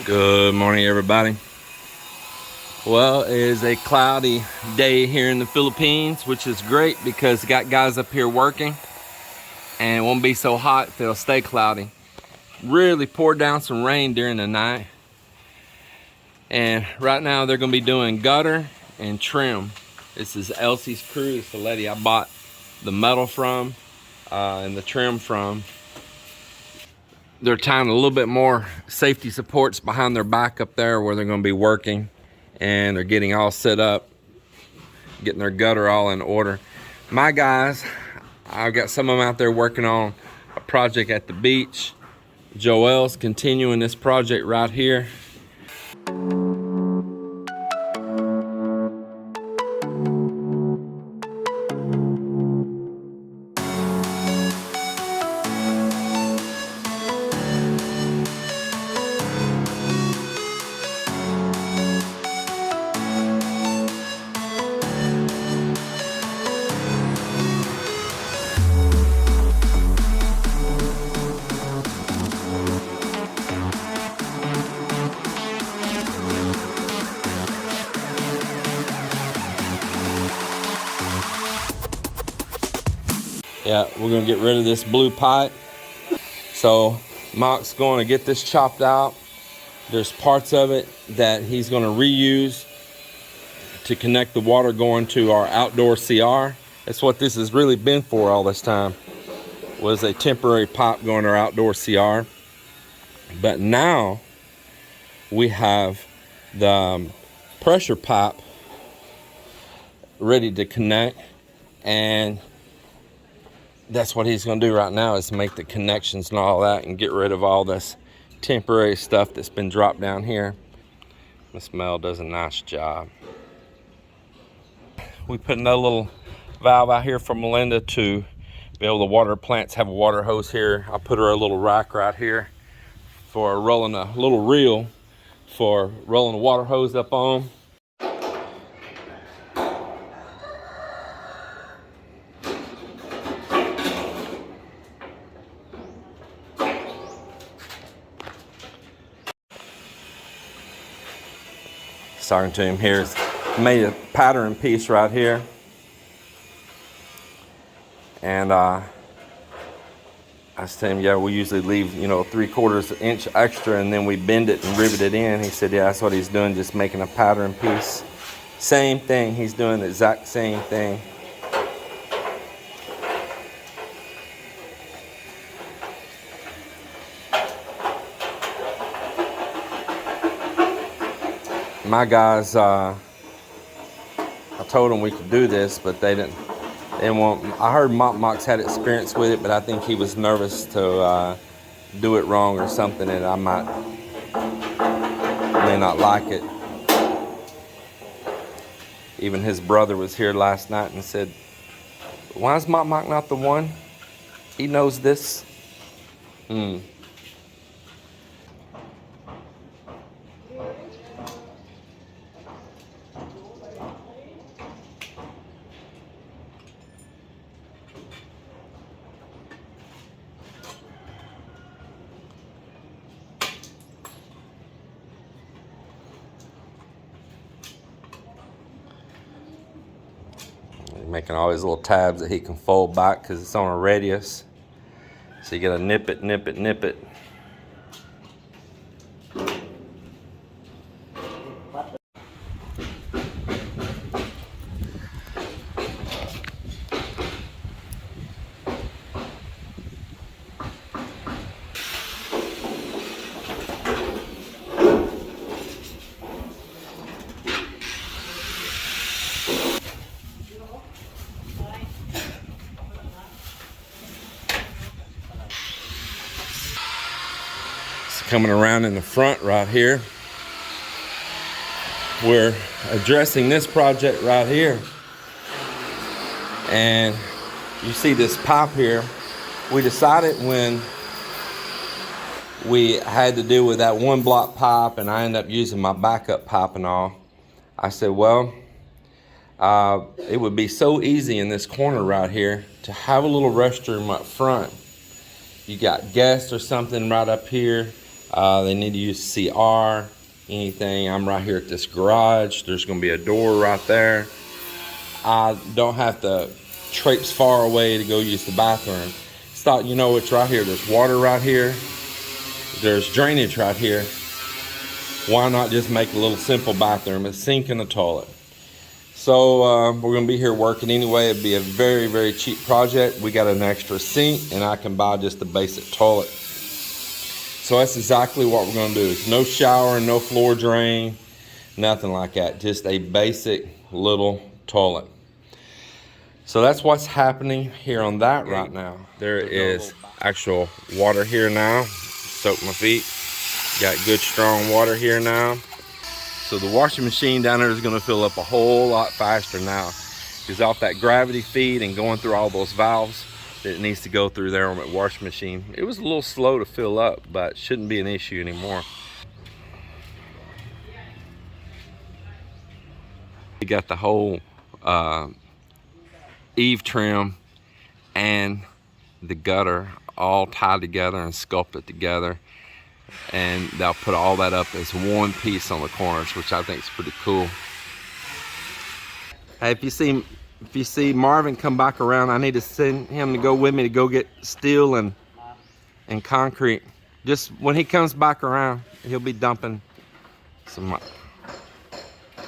Good morning, everybody. Well, it is a cloudy day here in the Philippines, which is great because got guys up here working and it won't be so hot if it'll stay cloudy. Really poured down some rain during the night, and right now they're gonna be doing gutter and trim. This is Elsie's crew. It's the lady I bought the metal from and the trim from. They're tying a little bit more safety supports behind their back up there where they're going to be working, and they're getting all set up, getting their gutter all in order. My guys, I've got some of them out there working on a project at the beach. Joel's continuing this project right here. Yeah, we're gonna get rid of this blue pipe. So Mark's going to get this chopped out. There's parts of it that he's gonna reuse to connect the water going to our outdoor CR. That's what this has really been for all this time, was a temporary pipe going to our outdoor CR. But now we have the pressure pipe ready to connect, and that's what he's gonna do right now, is make the connections and all that and get rid of all this temporary stuff that's been dropped down here. Miss Mel does a nice job. We put another little valve out here for Melinda to be able to water plants, have a water hose here. I put her a little rack right here for rolling a little reel for rolling a water hose up on. Talking to him here, made a pattern piece right here, and I was telling him, yeah, we usually leave 3/4 inch extra and then we bend it and rivet it in. He said, yeah, that's what he's doing, just making a pattern piece. Same thing, he's doing the exact same thing. My guys, I told them we could do this, but they didn't want. I heard Mox had experience with it, but I think he was nervous to do it wrong or something, and I may not like it. Even his brother was here last night and said, why is Mock not the one? He knows this. Making all these little tabs that he can fold back because it's on a radius. So you gotta nip it, nip it, nip it. Coming around in the front right here, we're addressing this project right here, and you see this pipe here. We decided when we had to deal with that one block pipe and I ended up using my backup pipe and all, I said, well, it would be so easy in this corner right here to have a little restroom up front. You got guests or something right up here. They need to use CR, anything. I'm right here at this garage. There's going to be a door right there. I don't have to traipse far away to go use the bathroom. Thought, you know, it's right here. There's water right here. There's drainage right here. Why not just make a little simple bathroom, a sink and a toilet? So we're going to be here working anyway. It'd be a very, very cheap project. We got an extra sink, and I can buy just a basic toilet. So that's exactly what we're going to do. It's no shower, no floor drain, nothing like that. Just a basic little toilet. So that's what's happening here on that right now. There is actual water here now. Soak my feet. Got good strong water here now. So the washing machine down there is going to fill up a whole lot faster now. Because off that gravity feed and going through all those valves that it needs to go through there on that washing machine. It was a little slow to fill up, but shouldn't be an issue anymore. We got the whole eave trim and the gutter all tied together and sculpted together, and they'll put all that up as one piece on the corners, which I think is pretty cool. Hey, if you see Marvin come back around, I need to send him to go with me to go get steel and concrete. Just when he comes back around, he'll be dumping some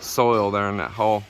soil there in that hole.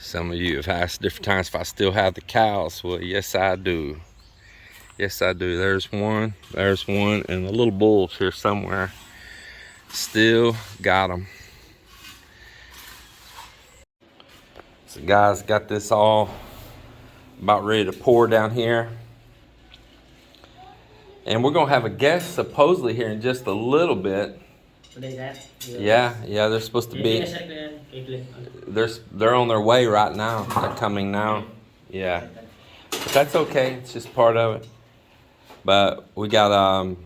Some of you have asked different times if I still have the cows. Well, yes, I do. Yes, I do. There's one, and the little bull's here somewhere. Still got them. So guys, got this all about ready to pour down here. And we're gonna have a guest supposedly here in just a little bit. Yeah, they're supposed to be. They're on their way right now. They're coming now. Yeah, but that's okay. It's just part of it. But we got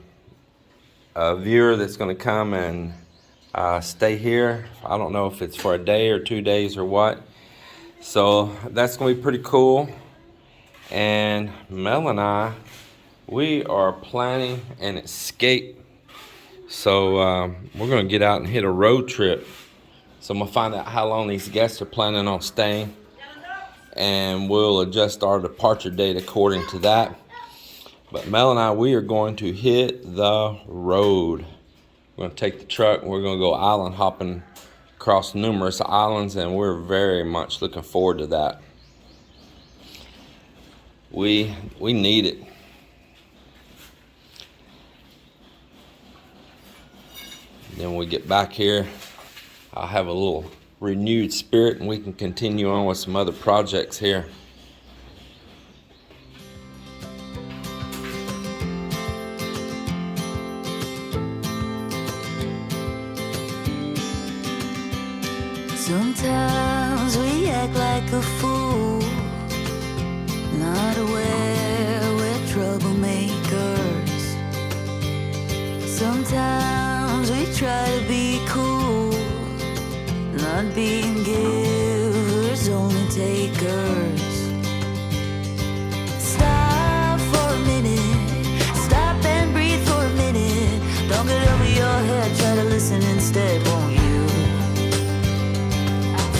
a viewer that's going to come and stay here. I don't know if it's for a day or 2 days or what. So that's going to be pretty cool. And Mel and I, we are planning an escape. So we're going to get out and hit a road trip. So I'm going to find out how long these guests are planning on staying. And we'll adjust our departure date according to that. But Mel and I, we are going to hit the road. We're going to take the truck and we're going to go island hopping across numerous islands. And we're very much looking forward to that. We need it. Then when we get back here, I'll have a little renewed spirit and we can continue on with some other projects here. Sometimes we act like a fool, not aware we're troublemakers. Sometimes we try to be cool, not being givers, only takers. Stop for a minute, stop and breathe for a minute. Don't get over your head, try to listen instead, won't you?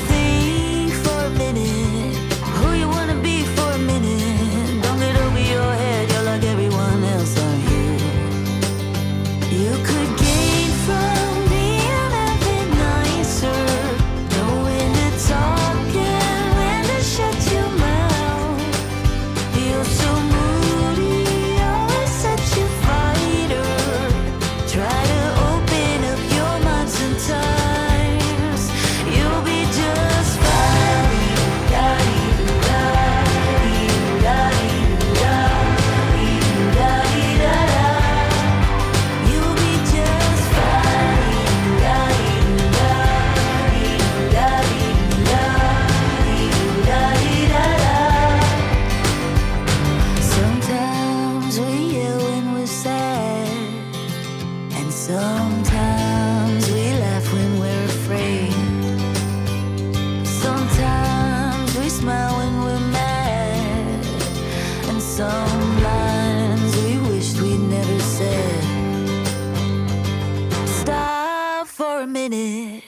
Think for a minute, who you wanna be for a minute. Don't get over your head, you're like everyone else, aren't you? You could gain from being a bit nicer, knowing to talk and when to shut your mouth. minute.